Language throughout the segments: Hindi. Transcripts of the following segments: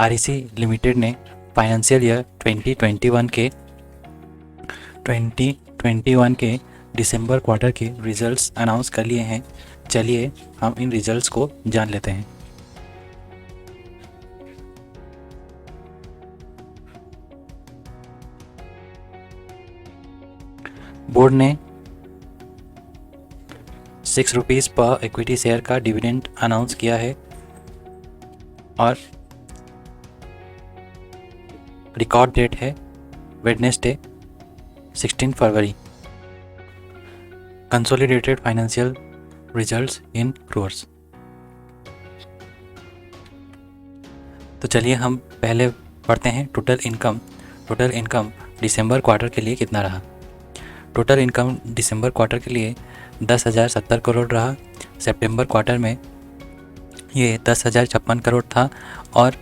आरईसी लिमिटेड ने फाइनेंशियल ईयर 2021 के दिसंबर क्वार्टर के रिजल्ट्स अनाउंस कर लिए हैं। चलिए हम इन रिजल्ट्स को जान लेते हैं। बोर्ड ने 6 रुपीज़ पर इक्विटी शेयर का डिविडेंड अनाउंस किया है और रिकॉर्ड डेट है Wednesday 16 February. Consolidated financial results in crores. तो चलिए हम पहले पढ़ते हैं टोटल इनकम दिसंबर क्वार्टर के लिए कितना रहा। टोटल इनकम दिसंबर क्वार्टर के लिए 10,070 करोड़ रहा। सितंबर क्वार्टर में ये 10,056 करोड़ था और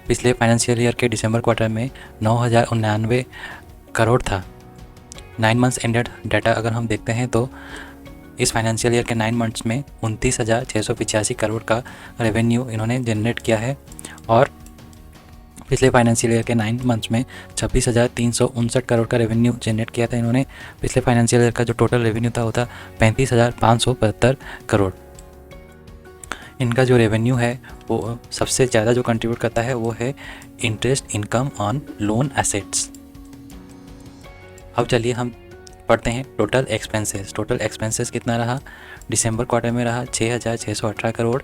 पिछले फाइनेंशियल ईयर के दिसंबर क्वार्टर में 9,099 करोड़ था। 9 मंथ्स एंडेड डाटा अगर हम देखते हैं तो इस फाइनेंशियल ईयर के 9 मंथ्स में 29,685 करोड़ का रेवेन्यू इन्होंने जनरेट किया है और पिछले फाइनेंशियल ईयर के 9 मंथ्स में 26,359 करोड़ का रेवेन्यू जनरेट किया था इन्होंने। पिछले फाइनेंशियल ईयर का जो टोटल रेवेन्यू था वो था 35,575 करोड़। इनका जो रेवेन्यू है वो सबसे ज़्यादा जो कंट्रीब्यूट करता है वो है interest income on loan assets. अब चलिए हम पढ़ते हैं टोटल एक्सपेंसेस कितना रहा। दिसंबर क्वार्टर में रहा 6,618 करोड़,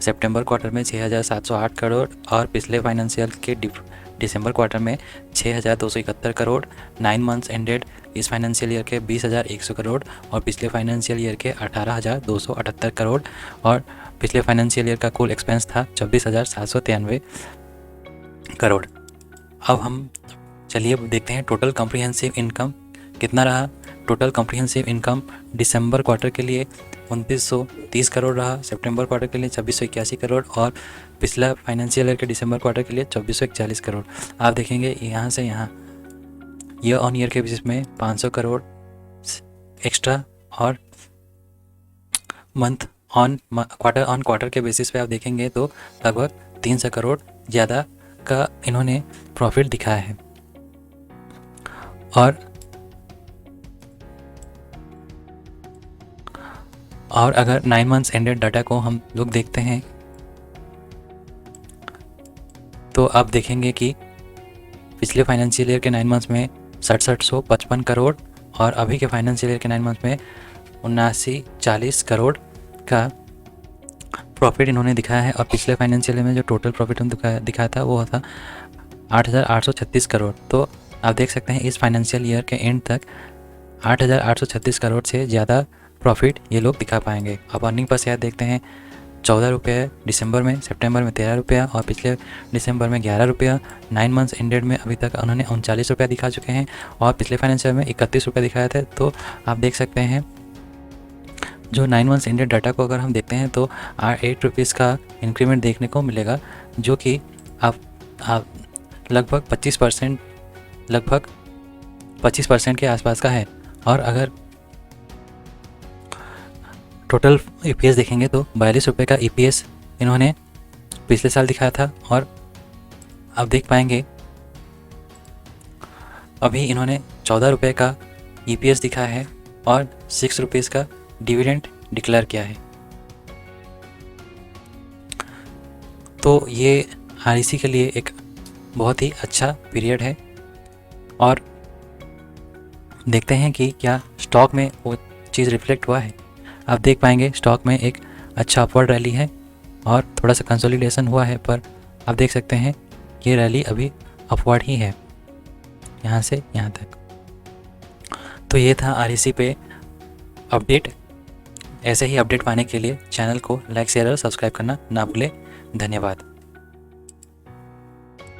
सितंबर क्वार्टर में 6,708 करोड़ और पिछले फाइनेंशियल के दिसंबर क्वार्टर में 6,271 करोड़। 9 मंथ्स एंडेड इस फाइनेंशियल ईयर के 20,100 करोड़ और पिछले फाइनेंशियल ईयर के 18,278 करोड़ और पिछले फाइनेंशियल ईयर का कुल एक्सपेंस था 26,793 करोड़। अब हम चलिए देखते हैं टोटल कॉम्प्रिहेंसिव इनकम कितना रहा। टोटल कॉम्प्रिहेंसिव इनकम दिसंबर क्वार्टर के लिए 2930 करोड़ रहा, सितंबर क्वार्टर के लिए 2681 करोड़ और पिछला फाइनेंशियल ईयर के दिसंबर क्वार्टर के लिए 2441 करोड़। आप देखेंगे यहाँ से यहाँ ईयर ऑन ईयर के बेसिस में 500 करोड़ एक्स्ट्रा और क्वार्टर ऑन क्वार्टर के बेसिस पे आप देखेंगे तो लगभग 300 करोड़ ज़्यादा का इन्होंने प्रॉफिट दिखाया है। और अगर 9 मंथ्स एंडेड डाटा को हम लोग देखते हैं तो आप देखेंगे कि पिछले फाइनेंशियल ईयर के 9 मंथ्स में 6755 करोड़ और अभी के फाइनेंशियल ईयर के 9 मंथ्स में 7940 करोड़ का प्रॉफिट इन्होंने दिखाया है और पिछले फाइनेंशियल ईयर में जो टोटल प्रॉफिट उन्होंने दिखाया था वो था 8,836 करोड़। तो आप देख सकते हैं इस फाइनेंशियल ईयर के एंड तक 8,836 करोड़ से ज़्यादा प्रॉफिट ये लोग दिखा पाएंगे। अब अर्निंग पर शेयर देखते हैं 14 रुपये दिसंबर में, सितंबर में 13 रुपया और पिछले दिसंबर में 11 रुपया। 9 मंथ्स एंडेड में अभी तक उन्होंने 39 रुपया दिखा चुके हैं और पिछले फाइनेंशियल में 31 रुपया दिखाया था। तो आप देख सकते हैं जो 9 मंथ्स एंडेड डाटा को अगर हम देखते हैं तो 8 रुपीज़ का इंक्रीमेंट देखने को मिलेगा जो कि आप लगभग 25% के आसपास का है। और अगर टोटल ईपीएस देखेंगे तो 42 रुपये का ईपीएस इन्होंने पिछले साल दिखाया था और आप देख पाएंगे अभी इन्होंने 14 रुपये का ईपीएस दिखाया है और 6 रुपीज़ का डिविडेंड डिक्लेयर किया है। तो ये आरईसी के लिए एक बहुत ही अच्छा पीरियड है और देखते हैं कि क्या स्टॉक में वो चीज़ रिफ्लेक्ट हुआ है। आप देख पाएंगे स्टॉक में एक अच्छा अपवर्ड रैली है और थोड़ा सा कंसोलिडेशन हुआ है, पर आप देख सकते हैं ये रैली अभी अपवर्ड ही है यहाँ से यहाँ तक। तो ये था आरईसी पे अपडेट। ऐसे ही अपडेट पाने के लिए चैनल को लाइक शेयर और सब्सक्राइब करना ना भूलें। धन्यवाद।